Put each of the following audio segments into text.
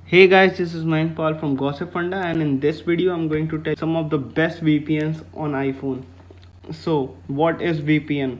Hey guys, this is Paul from Gossipfunda, and in this video I'm going to tell some of the best VPNs on iPhone. So, what is VPN?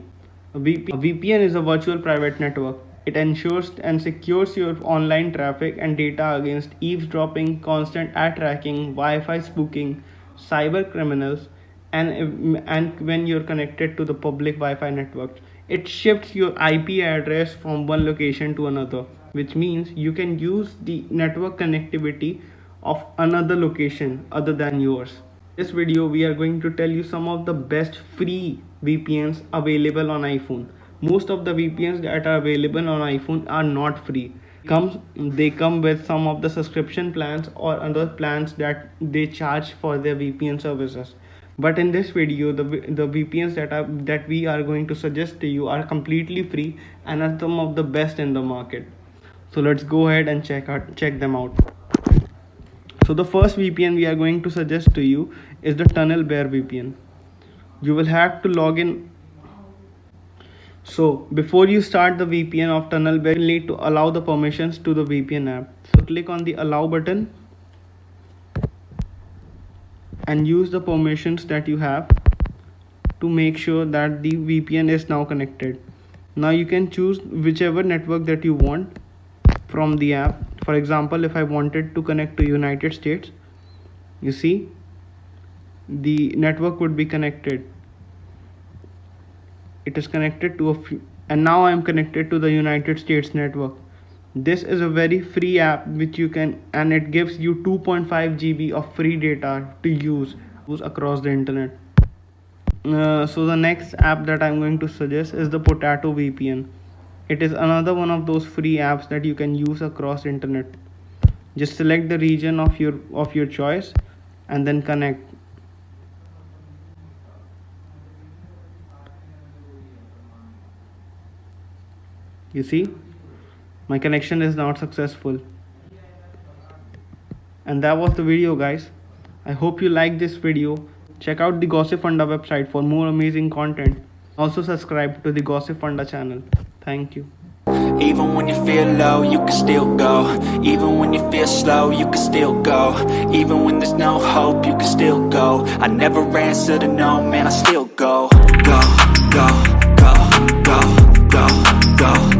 VPN is a virtual private network. It ensures and secures your online traffic and data against eavesdropping, constant ad tracking, Wi-Fi spooking, cyber criminals, and when you're connected to the public Wi-Fi network. It shifts your IP address from one location to another, which means you can use the network connectivity of another location other than yours. In this video, we are going to tell you some of the best free VPNs available on iPhone. Most of the VPNs that are available on iPhone are not free. They come with some of the subscription plans or other plans that they charge for their VPN services. But in this video, the VPNs that we are going to suggest to you are completely free and are some of the best in the market. So let's go ahead and check them out. So the first VPN we are going to suggest to you is the Tunnel Bear VPN. You will have to log in. So before you start the VPN of Tunnel Bear, you need to allow the permissions to the VPN app. So click on the allow button and use the permissions that you have to make sure that the VPN is now connected. Now you can choose whichever network that you want from the app. For example, if I wanted to connect to United States, you see the network would be connected. It is connected to and now I am connected to the United States network. This is a very free app which you can, and it gives you 2.5 GB of free data to use across the internet. So the next app that I'm going to suggest is the Potato VPN. It is another one of those free apps that you can use across the internet. Just select the region of your choice and then connect. You see, my connection is not successful. And that was the video, guys. I hope you like this video. Check out the Gossipfunda website for more amazing content. Also subscribe to the Gossipfunda channel. Thank you. Even when you feel low, you can still go. Even when you feel slow, you can still go. Even when there's no hope, you can still go. I never answer to no, man, I still go. Go, go, go, go, go, go.